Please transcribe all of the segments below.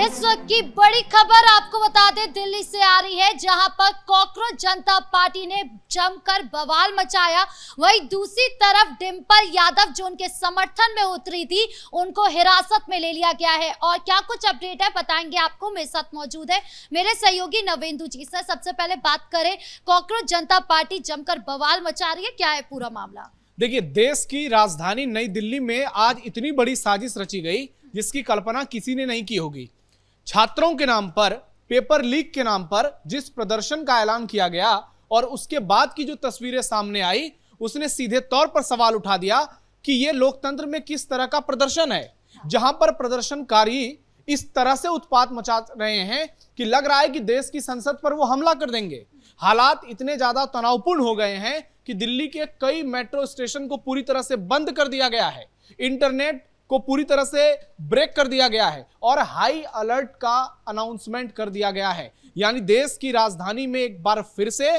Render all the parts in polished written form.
इस वक्त की बड़ी खबर आपको बता दें, दिल्ली से आ रही है, जहां पर कॉकरोच जनता पार्टी ने जमकर बवाल मचाया। वहीं दूसरी तरफ डिंपल यादव जो उनके समर्थन में उतरी थी, उनको हिरासत में ले लिया गया है। और क्या कुछ अपडेट है बताएंगे आपको। मेरे साथ मौजूद है मेरे सहयोगी नवेंदु जी। सर, सबसे पहले बात करें, कॉकरोच जनता पार्टी जमकर बवाल मचा रही है, क्या है पूरा मामला? देखिए, देश की राजधानी नई दिल्ली में आज इतनी बड़ी साजिश रची गई जिसकी कल्पना किसी ने नहीं की होगी। छात्रों के नाम पर, पेपर लीक के नाम पर जिस प्रदर्शन का ऐलान किया गया और उसके बाद की जो तस्वीरें सामने आई, उसने सीधे तौर पर सवाल उठा दिया कि यह लोकतंत्र में किस तरह का प्रदर्शन है, जहां पर प्रदर्शनकारी इस तरह से उत्पात मचा रहे हैं कि लग रहा है कि देश की संसद पर वो हमला कर देंगे। हालात इतने ज्यादा तनावपूर्ण हो गए हैं कि दिल्ली के कई मेट्रो स्टेशन को पूरी तरह से बंद कर दिया गया है, इंटरनेट को पूरी तरह से ब्रेक कर दिया गया है और हाई अलर्ट का अनाउंसमेंट कर दिया गया है। यानी देश की राजधानी में एक बार फिर से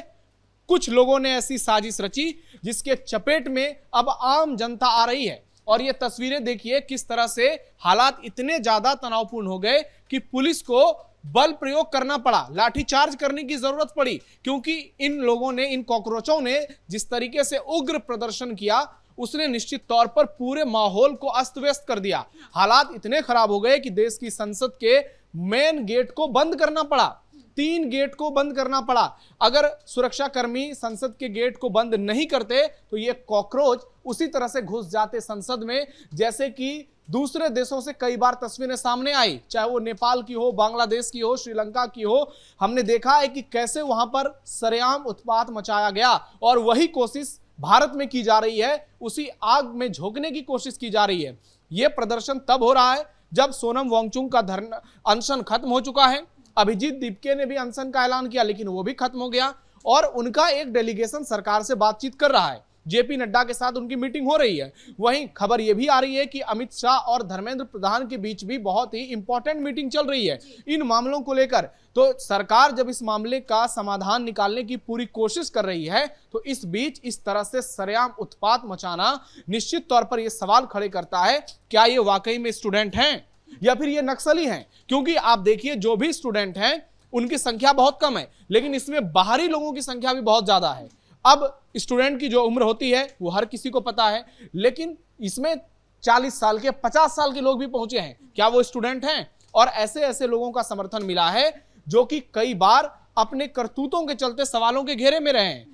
कुछ लोगों ने ऐसी साजिश रची जिसके चपेट में अब आम जनता आ रही है। और ये तस्वीरें देखिए किस तरह से हालात इतने ज्यादा तनावपूर्ण हो गए कि पुलिस को बल प्रयोग करना पड़ा, लाठीचार्ज करने की जरूरत पड़ी, क्योंकि इन लोगों ने, इन कॉकरोचों ने जिस तरीके से उग्र प्रदर्शन किया, उसने निश्चित तौर पर पूरे माहौल को अस्त व्यस्त कर दिया। हालात इतने खराब हो गए कि देश की संसद के मेन गेट को बंद करना पड़ा, 3 गेट को बंद करना पड़ा। अगर सुरक्षाकर्मी संसद के गेट को बंद नहीं करते तो ये कॉकरोच उसी तरह से घुस जाते संसद में, जैसे कि दूसरे देशों से कई बार तस्वीरें सामने आई, चाहे वो नेपाल की हो, बांग्लादेश की हो, श्रीलंका की हो। हमने देखा है कि कैसे वहां पर सरेआम उत्पात मचाया गया और वही कोशिश भारत में की जा रही है, उसी आग में झोंकने की कोशिश की जा रही है। यह प्रदर्शन तब हो रहा है जब सोनम वांगचुक का धरना अनशन खत्म हो चुका है। अभिजीत दीपके ने भी अनशन का ऐलान किया, लेकिन वो भी खत्म हो गया और उनका एक डेलीगेशन सरकार से बातचीत कर रहा है। जेपी नड्डा के साथ उनकी मीटिंग हो रही है। वहीं खबर यह भी आ रही है कि अमित शाह और धर्मेंद्र प्रधान के बीच भी बहुत ही इंपॉर्टेंट मीटिंग चल रही है इन मामलों को लेकर। तो सरकार जब इस मामले का समाधान निकालने की पूरी कोशिश कर रही है, तो इस बीच इस तरह से सरेआम उत्पात मचाना निश्चित तौर पर यह सवाल खड़े करता है, क्या ये वाकई में स्टूडेंट हैं या फिर ये नक्सली हैं? क्योंकि आप देखिए, जो भी स्टूडेंट हैं उनकी संख्या बहुत कम है, लेकिन इसमें बाहरी लोगों की संख्या भी बहुत ज्यादा है। अब स्टूडेंट की जो उम्र होती है वो हर किसी को पता है, लेकिन इसमें 40 साल के, 50 साल के लोग भी पहुंचे हैं। क्या वो स्टूडेंट हैं? और ऐसे ऐसे लोगों का समर्थन मिला है जो कि कई बार अपने करतूतों के चलते सवालों के घेरे में रहे हैं।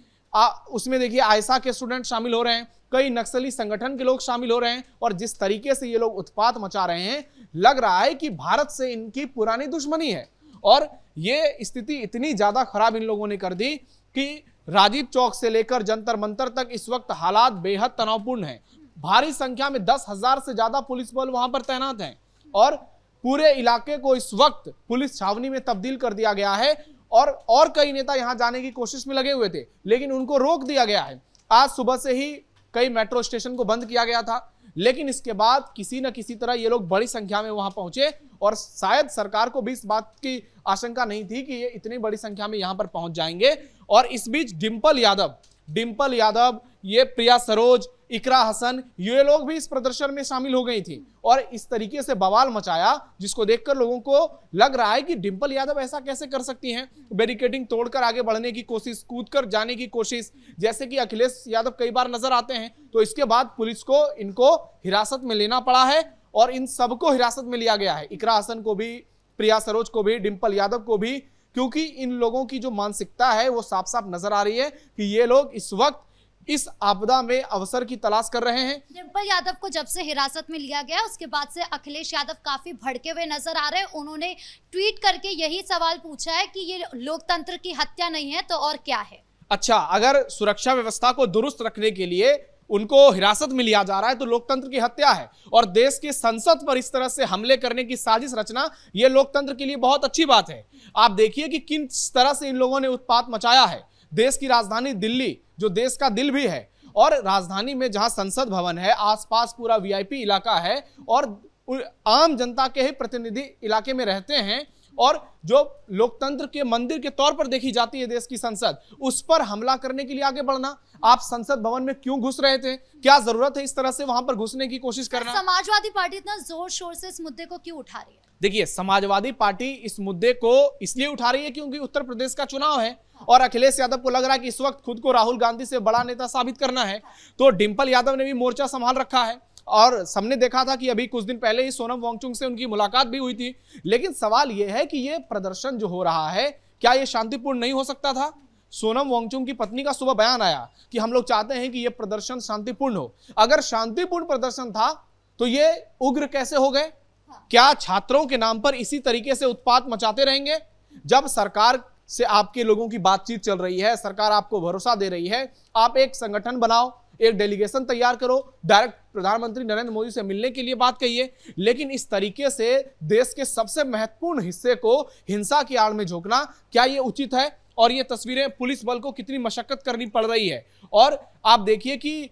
उसमें देखिए, आयसा के स्टूडेंट शामिल हो रहे हैं, कई नक्सली संगठन के लोग शामिल हो रहे हैं और जिस तरीके से ये लोग उत्पात मचा रहे हैं, लग रहा है कि भारत से इनकी पुरानी दुश्मनी है। और ये स्थिति इतनी ज्यादा खराब इन लोगों ने कर दी कि राजीव चौक से लेकर जंतर मंतर तक इस वक्त हालात बेहद तनावपूर्ण हैं। भारी संख्या में 10,000 से ज्यादा पुलिस बल वहां पर तैनात हैं और पूरे इलाके को इस वक्त पुलिस छावनी में तब्दील कर दिया गया है। और कई नेता यहां जाने की कोशिश में लगे हुए थे, लेकिन उनको रोक दिया गया है। आज सुबह से ही कई मेट्रो स्टेशन को बंद किया गया था, लेकिन इसके बाद किसी न किसी तरह ये लोग बड़ी संख्या में वहां पहुंचे और शायद सरकार को भी इस बात की आशंका नहीं थी कि ये इतनी बड़ी संख्या में यहां पर पहुंच जाएंगे। और इस बीच डिंपल यादव, ये प्रिया सरोज, इकरा हसन, ये लोग भी इस प्रदर्शन में शामिल हो गई थी और इस तरीके से बवाल मचाया, जिसको देखकर लोगों को लग रहा है कि डिंपल यादव ऐसा कैसे कर सकती हैं, बैरिकेडिंग तोड़कर आगे बढ़ने की कोशिश, कूदकर जाने की कोशिश, जैसे कि अखिलेश यादव कई बार नजर आते हैं। तो इसके बाद पुलिस को इनको हिरासत में लेना पड़ा है और इन सबको हिरासत में लिया गया है, इकरा हसन को भी, प्रिया सरोज को भी, डिंपल यादव को भी, क्योंकि इन लोगों की जो मानसिकता है वो साफ साफ नजर आ रही है कि ये लोग इस वक्त इस आपदा में अवसर की तलाश कर रहे हैं। डिंपल यादव को जब से हिरासत में लिया गया, उसके बाद से अखिलेश यादव काफी भड़के हुए नजर आ रहे हैं। उन्होंने ट्वीट करके यही सवाल पूछा है कि ये लोकतंत्र की हत्या नहीं है तो और क्या है? अच्छा, अगर सुरक्षा व्यवस्था को दुरुस्त रखने के लिए उनको हिरासत में लिया जा रहा है तो लोकतंत्र की हत्या है। और देश की संसद पर इस तरह से हमले करने की साजिश रचना, यह लोकतंत्र के लिए बहुत अच्छी बात है। आप देखिए कि किस तरह से इन लोगों ने उत्पात मचाया है। देश की राजधानी दिल्ली, जो देश का दिल भी है, और राजधानी में जहां संसद भवन है, आसपास पूरा वीआईपी इलाका है और आम जनता के ही प्रतिनिधि इलाके में रहते हैं और जो लोकतंत्र के मंदिर के तौर पर देखी जाती है देश की संसद, उस पर हमला करने के लिए आगे बढ़ना। आप संसद भवन में क्यों घुस रहे थे? क्या जरूरत है इस तरह से वहां पर घुसने की कोशिश करना? समाजवादी पार्टी इतना जोर शोर से इस मुद्दे को क्यों उठा रही है? देखिए, समाजवादी पार्टी इस मुद्दे को इसलिए उठा रही है क्योंकि उत्तर प्रदेश का चुनाव है और अखिलेश यादव को लग रहा है कि इस वक्त खुद को राहुल गांधी से बड़ा नेता साबित करना है। तो डिंपल यादव ने भी मोर्चा संभाल रखा है और सबने देखा था कि अभी कुछ दिन पहले ही सोनम वांगचुक से उनकी मुलाकात भी हुई थी। लेकिन सवाल यह है कि यह प्रदर्शन जो हो रहा है, क्या यह शांतिपूर्ण नहीं हो सकता था? सोनम वांगचुक की पत्नी का सुबह बयान आया कि हम लोग चाहते हैं कि यह प्रदर्शन शांतिपूर्ण हो। अगर शांतिपूर्ण प्रदर्शन था तो ये उग्र कैसे हो गए? क्या छात्रों के नाम पर इसी तरीके से उत्पात मचाते रहेंगे? जब सरकार से आपके लोगों की बातचीत चल रही है, सरकार आपको भरोसा दे रही है, आप एक संगठन बनाओ, एक डेलीगेशन तैयार करो, डायरेक्ट प्रधानमंत्री नरेंद्र मोदी से मिलने के लिए बात कहिए। लेकिन इस तरीके से देश के सबसे महत्वपूर्ण हिस्से को हिंसा की आड़ में झोंकना, क्या यह उचित है? और ये तस्वीरें पुलिस बल को कितनी मशक्कत करनी पड़ रही है। और आप देखिए कि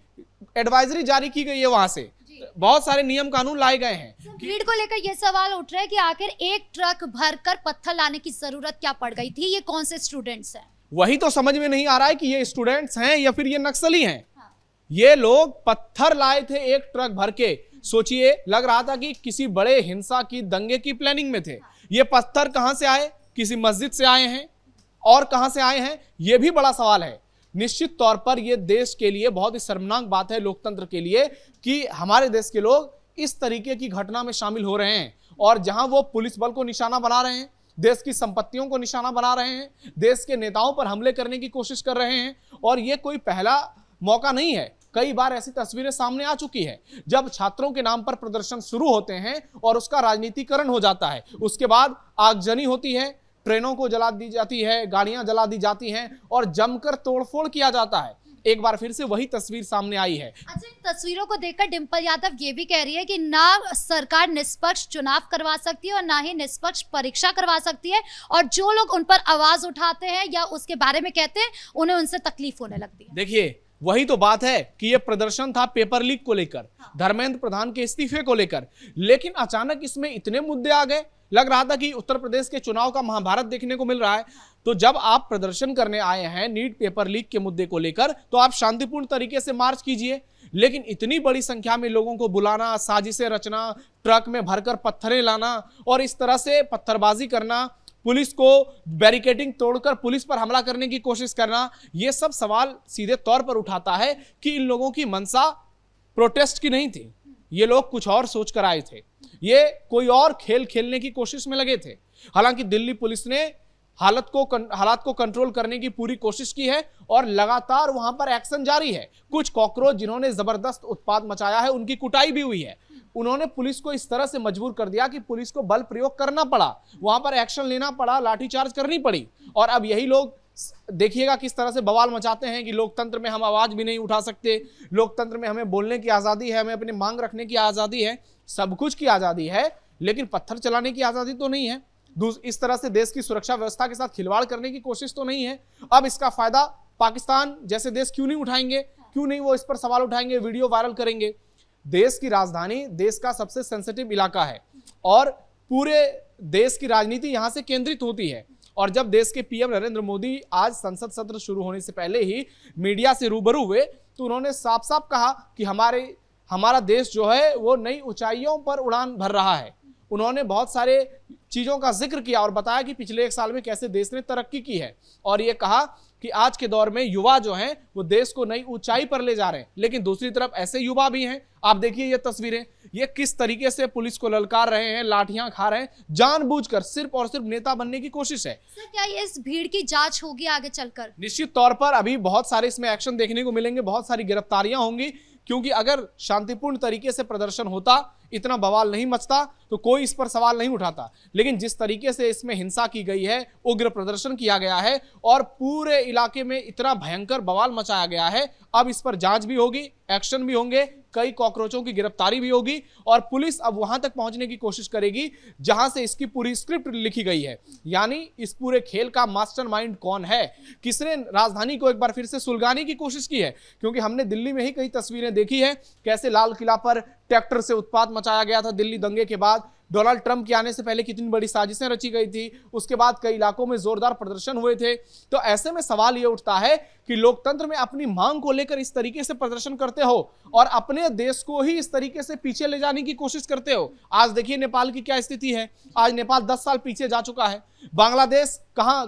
एडवाइजरी जारी की गई है, वहां से बहुत सारे नियम कानून लाए गए हैं। भीड़ को लेकर यह सवाल उठ रहा है कि आखिर एक ट्रक भरकर पत्थर लाने की जरूरत क्या पड़ गई थी? ये कौन से स्टूडेंट्स हैं? वही तो समझ में नहीं आ रहा है कि ये स्टूडेंट्स हैं या फिर ये नक्सली हैं। ये लोग पत्थर लाए थे एक ट्रक भर के। सोचिए, लग रहा था कि किसी बड़े हिंसा की, दंगे की प्लानिंग में थे। ये पत्थर कहां से आए? किसी मस्जिद से आए हैं और कहां से आए हैं, यह भी बड़ा सवाल है। निश्चित तौर पर यह देश के लिए बहुत ही शर्मनाक बात है, लोकतंत्र के लिए, कि हमारे देश के लोग इस तरीके की घटना में शामिल हो रहे हैं और जहां वो पुलिस बल को निशाना बना रहे हैं, देश की संपत्तियों को निशाना बना रहे हैं, देश के नेताओं पर हमले करने की कोशिश कर रहे हैं। और ये कोई पहला मौका नहीं है, कई बार ऐसी तस्वीरें सामने आ चुकी है। जब छात्रों के नाम पर प्रदर्शन शुरू होते हैं और उसका राजनीतिकरण हो जाता है, उसके बाद आगजनी होती है, ट्रेनों को जला दी जाती है, गाड़ियां जला दी जाती हैं और जमकर तोड़फोड़ किया जाता है। एक बार फिर से वही तस्वीर सामने आई है। अच्छा, इन तस्वीरों को देखकर डिंपल यादव ये भी कह रही है कि ना सरकार निष्पक्ष चुनाव करवा सकती है और ना ही निष्पक्ष परीक्षा करवा सकती है, और जो लोग उन पर आवाज उठाते हैं या उसके बारे में कहते हैं, उन्हें उनसे तकलीफ होने लगती है। देखिए, वही तो बात है कि यह प्रदर्शन था पेपर लीक को लेकर, धर्मेंद्र प्रधान के इस्तीफे को लेकर, लेकिन अचानक इसमें इतने मुद्दे आ गए। लग रहा था कि उत्तर प्रदेश के चुनाव का महाभारत देखने को मिल रहा है। तो जब आप प्रदर्शन करने आए हैं नीट पेपर लीक के मुद्दे को लेकर, तो आप शांतिपूर्ण तरीके से मार्च कीजिए। लेकिन इतनी बड़ी संख्या में लोगों को बुलाना, साजिशें रचना, ट्रक में भरकर पत्थरें लाना और इस तरह से पत्थरबाजी करना, पुलिस को बैरिकेडिंग तोड़कर पुलिस पर हमला करने की कोशिश करना, यह सब सवाल सीधे तौर पर उठाता है कि इन लोगों की मंशा प्रोटेस्ट की नहीं थी। ये लोग कुछ और सोच कर आए थे, ये कोई और खेल खेलने की कोशिश में लगे थे। हालांकि दिल्ली पुलिस ने हालात को कंट्रोल करने की पूरी कोशिश की है और लगातार वहां पर एक्शन जारी है। कुछ कॉकरोच जिन्होंने जबरदस्त उत्पात मचाया है, उनकी कुटाई भी हुई है। उन्होंने पुलिस को इस तरह से मजबूर कर दिया कि पुलिस को बल प्रयोग करना पड़ा, वहां पर एक्शन लेना पड़ा, लाठीचार्ज करनी पड़ी। और अब यही लोग देखिएगा किस तरह से बवाल मचाते हैं कि लोकतंत्र में हम आवाज भी नहीं उठा सकते, लोकतंत्र में हमें बोलने की आजादी है, हमें अपनी मांग रखने की आजादी है, सब कुछ की आजादी है, लेकिन पत्थर चलाने की आजादी तो नहीं है। इस तरह से देश की सुरक्षा व्यवस्था के साथ खिलवाड़ करने की कोशिश तो नहीं है। अब इसका फायदा पाकिस्तान जैसे देश क्यों नहीं उठाएंगे? क्यों नहीं वो इस पर सवाल उठाएंगे, वीडियो वायरल करेंगे? देश की राजधानी देश का सबसे सेंसिटिव इलाका है और पूरे देश की राजनीति यहां से केंद्रित होती है। और जब देश के पीएम नरेंद्र मोदी आज संसद सत्र शुरू होने से पहले ही मीडिया से रूबरू हुए, तो उन्होंने साफ साफ कहा कि हमारा देश जो है वो नई ऊंचाइयों पर उड़ान भर रहा है। उन्होंने बहुत सारे चीजों का जिक्र किया और बताया कि पिछले एक साल में कैसे देश ने तरक्की की है, और ये कहा कि आज के दौर में युवा जो हैं वो देश को नई ऊंचाई पर ले जा रहे हैं। लेकिन दूसरी तरफ ऐसे युवा भी हैं, आप देखिए ये तस्वीरें, ये किस तरीके से पुलिस को ललकार रहे हैं, लाठियां खा रहे हैं, जानबूझकर सिर्फ और सिर्फ नेता बनने की कोशिश है। सर, क्या ये इस भीड़ की जांच होगी आगे चलकर? निश्चित तौर पर अभी बहुत सारे इसमें एक्शन देखने को मिलेंगे, बहुत सारी गिरफ्तारियां होंगी, क्योंकि अगर शांतिपूर्ण तरीके से प्रदर्शन होता, इतना बवाल नहीं मचता, तो कोई इस पर सवाल नहीं उठाता। लेकिन जिस तरीके से इसमें हिंसा की गई है, उग्र प्रदर्शन किया गया है और पूरे इलाके में इतना भयंकर बवाल मचाया गया है, अब इस पर जांच भी होगी, एक्शन भी होंगे, कई कॉकरोचों की गिरफ्तारी भी होगी और पुलिस अब वहां तक पहुंचने की कोशिश करेगी जहां से इसकी पूरी स्क्रिप्ट लिखी गई है। यानी इस पूरे खेल का मास्टरमाइंड कौन है, किसने राजधानी को एक बार फिर से सुलगाने की कोशिश की है। क्योंकि हमने दिल्ली में ही कई तस्वीरें देखी है, कैसे लाल किला पर ट्रैक्टर से उत्पात मचाया गया था दिल्ली दंगे के बाद, डोनाल्ड ट्रंप के आने से पहले कितनी बड़ी साजिशें रची गई थी, उसके बाद कई इलाकों में जोरदार प्रदर्शन हुए थे। तो ऐसे में सवाल यह उठता है कि लोकतंत्र में अपनी मांग को लेकर इस तरीके से प्रदर्शन करते हो और अपने देश को ही इस तरीके से पीछे ले जाने की कोशिश करते हो। आज देखिए नेपाल की क्या स्थिति है। आज नेपाल 10 साल पीछे जा चुका है। बांग्लादेश कहां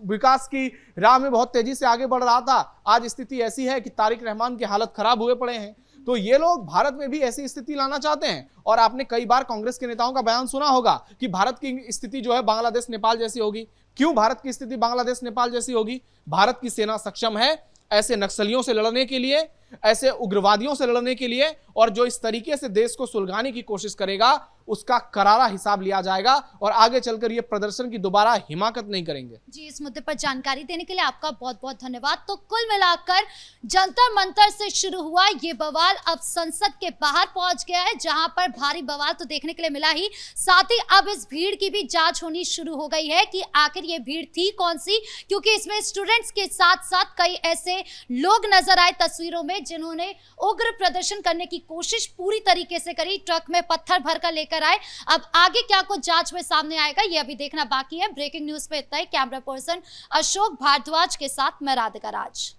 विकास की राह में बहुत तेजी से आगे बढ़ रहा था, आज स्थिति ऐसी है कि तारिक रहमान की हालत खराब हुए पड़े हैं। तो ये लोग भारत में भी ऐसी स्थिति लाना चाहते हैं। और आपने कई बार कांग्रेस के नेताओं का बयान सुना होगा कि भारत की स्थिति जो है बांग्लादेश नेपाल जैसी होगी। क्यों भारत की स्थिति बांग्लादेश नेपाल जैसी होगी? भारत की सेना सक्षम है ऐसे नक्सलियों से लड़ने के लिए, ऐसे उग्रवादियों से लड़ने के लिए, और जो इस तरीके से देश को सुलगाने की कोशिश करेगा उसका करारा हिसाब लिया जाएगा और आगे चलकर ये प्रदर्शन की दोबारा हिमाकत नहीं करेंगे। जी, इस मुद्दे पर जानकारी देने के लिए आपका बहुत बहुत धन्यवाद। तो कुल मिलाकर जंतर मंतर से शुरू हुआ ये बवाल अब संसद के बाहर पहुंच गया है, जहां पर भारी बवाल तो देखने के लिए मिला ही, साथ ही अब इस भीड़ की भी जांच होनी शुरू हो गई है कि आखिर ये भीड़ थी कौन सी, क्योंकि इसमें स्टूडेंट्स के साथ साथ कई ऐसे लोग नजर आए तस्वीरों में जिन्होंने उग्र प्रदर्शन करने की कोशिश पूरी तरीके से करी, ट्रक में पत्थर भरकर लेकर आए। अब आगे क्या कुछ जांच में सामने आएगा ये अभी देखना बाकी है। ब्रेकिंग न्यूज पे इतना ही। कैमरा पर्सन अशोक भारद्वाज के साथ मैं राधिका राज।